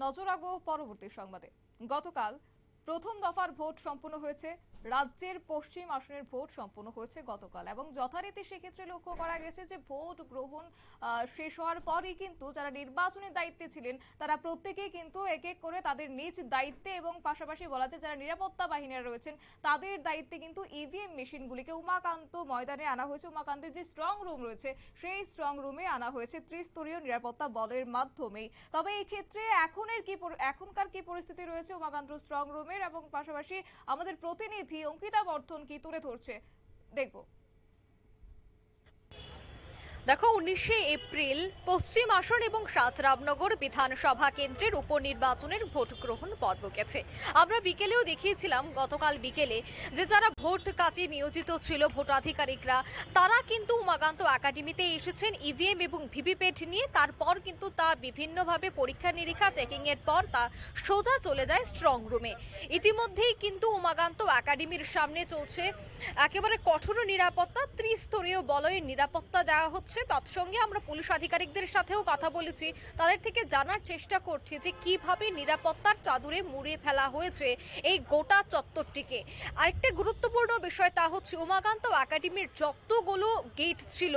নজর রাখবো পরবর্তী সংবাদে। গতকাল প্রথম দফার ভোট সম্পন্ন হয়েছে। রাজ্যের পশ্চিম আসনের ভোট সম্পন্ন হয়েছে গতকাল এবং যথারীতি সেক্ষেত্রে লক্ষ্য করা গেছে যে ভোট গ্রহণ শেষ হওয়ার পরই কিন্তু যারা নির্বাচনের দায়িত্বে ছিলেন তারা প্রত্যেকেই কিন্তু এক এক করে তাদের নিজ দায়িত্বে এবং পাশাপাশি বলা যায় যারা নিরাপত্তা বাহিনীরা রয়েছেন তাদের দায়িত্বে কিন্তু ইভিএম মেশিনগুলিকে উমাকান্ত ময়দানে আনা হয়েছে। উমাকান্তের যে স্ট্রং রুম রয়েছে সেই স্ট্রং রুমে আনা হয়েছে ত্রিস্তরীয় নিরাপত্তা বলের মাধ্যমে। তবে এই ক্ষেত্রে এখনকার কি পরিস্থিতি রয়েছে উমাকান্ত স্ট্রং রুমের এবং পাশাপাশি আমাদের প্রতিনিধি অঙ্কিতা বর্ধন কি তুলে ধরছে দেখবো। দেখো 19শে এপ্রিল পশ্চিম আসন এবং রামনগর বিধানসভা কেন্দ্রের উপনির্বাচনের ভোট গ্রহণ পর্ব গেছে। আমরা বিকেলেও দেখিয়েছিলাম গতকাল বিকেলে যে যারা ভোট কাজে নিয়োজিত ছিল ভোটাধিকারিকরা তারা কিন্তু উমাকান্ত একাডেমিতে এসেছেন ইভিএম এবং ভিভিপ্যাট নিয়ে। তারপর কিন্তু তা বিভিন্নভাবে পরীক্ষা নিরীক্ষা চেকিং এর পর তা সোজা চলে যায় স্ট্রং রুমে। ইতিমধ্যেই কিন্তু উমাকান্ত একাডেমির সামনে চলছে একেবারে কঠোর নিরাপত্তা, ত্রিস্তরীয় বলয়ের নিরাপত্তা দেওয়া হচ্ছে। তৎসঙ্গে আমরা পুলিশ আধিকারিকদের সাথেও কথা বলেছি, তাদের থেকে জানার চেষ্টা করছি যে কিভাবে নিরাপত্তার চাদরে মুড়িয়ে ফেলা হয়েছে এই গোটা চত্বরটিকে। আরেকটা গুরুত্বপূর্ণ বিষয় তা হচ্ছে উমাকান্ত একাডেমির যতগুলো গেট ছিল,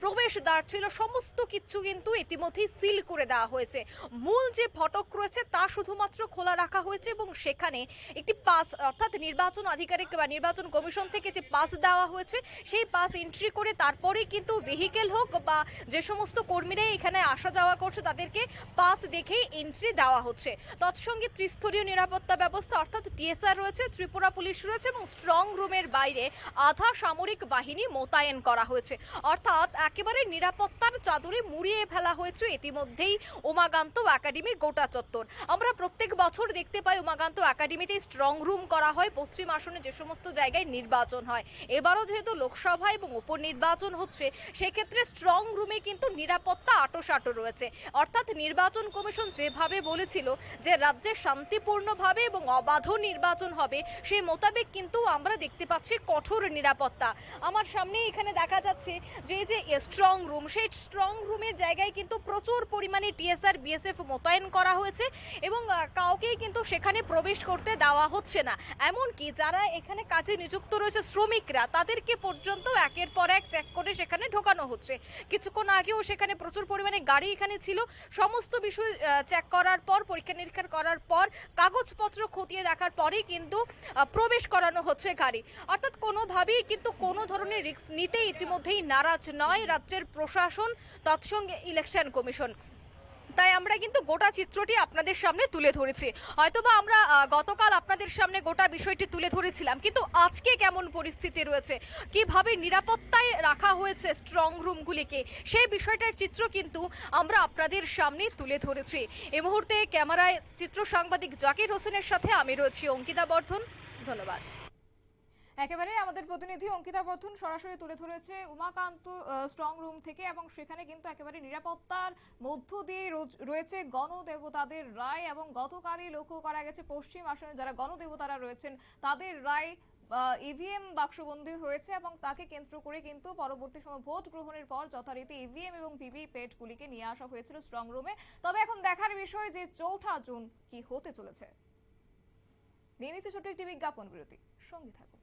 প্রবেশদ্বার ছিল, সমস্ত কিছু কিন্তু ইতিমধ্যেই সিল করে দেওয়া হয়েছে। মূল যে ফটক রয়েছে তা শুধুমাত্র খোলা রাখা হয়েছে এবং সেখানে একটি পাস অর্থাৎ নির্বাচন আধিকারিক বা নির্বাচন কমিশন থেকে যে পাস দেওয়া হয়েছে সেই পাস এন্ট্রি করে তারপরে কিন্তু ভেহিকেল হোক বা যে সমস্ত কর্মীরা এখানে আসা যাওয়া করছে তাদেরকে পাস দেখে এন্ট্রি দেওয়া হচ্ছে। তৎসঙ্গে ত্রিস্তরীয় নিরাপত্তা ব্যবস্থা অর্থাৎ টিএসআর রয়েছে, ত্রিপুরা পুলিশ রয়েছে এবং স্ট্রং রুমের বাইরে আধা সামরিক বাহিনী মোতায়েন করা হয়েছে। অর্থাৎ একেবারে নিরাপত্তার চাদরে মুড়িয়ে ফেলা হয়েছে ইতিমধ্যেই উমাকান্ত একাডেমির গোটা চত্বর। আমরা প্রত্যেক বছর দেখতে পাই উমাকান্ত একাডেমিতে স্ট্রং রুম করা হয় পশ্চিম আসনে যে সমস্ত জায়গায় নির্বাচন হয়। এবারও যেহেতু লোকসভা এবং উপনির্বাচন হচ্ছে সেক্ষেত্রে স্ট্রং রুমে কিন্তু নিরাপত্তা আঁটোসাঁটো রয়েছে। অর্থাৎ নির্বাচন কমিশন যেভাবে বলেছিল যে রাজ্যে শান্তিপূর্ণভাবে এবং অবাধ নির্বাচন হবে সেই মোতাবেক কিন্তু আমরা দেখতে পাচ্ছি কঠোর নিরাপত্তা। আমার সামনে এখানে দেখা যাচ্ছে যে এই যে স্ট্রং রুম সেই স্ট্রং রুমের জায়গায় কিন্তু প্রচুর পরিমাণে টিএসআর বিএসএফ মোতায়েন করা হয়েছে এবং কাউকেই কিন্তু সেখানে প্রবেশ করতে দেওয়া হচ্ছে না। এমনকি যারা এখানে কাজে নিযুক্ত রয়েছে শ্রমিকরা তাদেরকে পর্যন্ত একের পর এক চেক করে সেখানে ঢোকানো হচ্ছে। কিছুক্ষণ আগেও সেখানে প্রচুর পরিমাণে গাড়ি এখানে ছিল, সমস্ত বিষয় চেক করার পর পরীক্ষা নিরীক্ষা করার পর কাগজপত্র খতিয়ে দেখার পরেই কিন্তু প্রবেশ করানো হচ্ছে গাড়ি। অর্থাৎ কোনোভাবেই কিন্তু কোনো ধরনের রিস্ক নিতে ইতিমধ্যেই নারাজ নয় রাজ্যের প্রশাসন তৎসঙ্গে ইলেকশন কমিশন। তাই আমরা কিন্তু গোটা চিত্রটি আপনাদের সামনে তুলে ধরেছি। হয়তোবা আমরা গতকাল আপনাদের সামনে গোটা বিষয়টি তুলে ধরেছিলাম, কিন্তু আজকে কেমন পরিস্থিতি রয়েছে, কিভাবে নিরাপত্তায় রাখা হয়েছে স্ট্রং রুমগুলিকে সেই বিষয়টার চিত্র কিন্তু আমরা আপনাদের সামনে তুলে ধরেছি। এই মুহূর্তে ক্যামেরায় চিত্র সাংবাদিক জাকির হোসেনের সাথে আমি রয়েছি অঙ্কিতা বর্ধন। ধন্যবাদ। একেবারে আমাদের প্রতিনিধি অঙ্কিতা বর্ধন সরাসরি তুলে ধরেছে উমাকান্ত স্ট্রং রুম থেকে এবং সেখানে কিন্তু একেবারে নিরাপত্তার মধ্য দিয়ে রয়েছে গণদেবতাদের রায় এবং গতকালই লক্ষ্য করা গেছে পশ্চিম আসনে যারা গণদেবতারা রয়েছেন তাদের রায় ইভিএম বাক্সবন্দী হয়েছে এবং তাকে কেন্দ্র করে কিন্তু পরবর্তী সময় ভোট গ্রহণের পর যথারীতি ইভিএম এবং ভিভিপ্যাট গুলিকে নিয়ে আসা হয়েছিল স্ট্রং রুমে। তবে এখন দেখার বিষয় যে 4 জুন কি হতে চলেছে। নিয়ে নিচ্ছে ছোট্ট একটি বিজ্ঞাপন বিরতি, সঙ্গে থাকুন।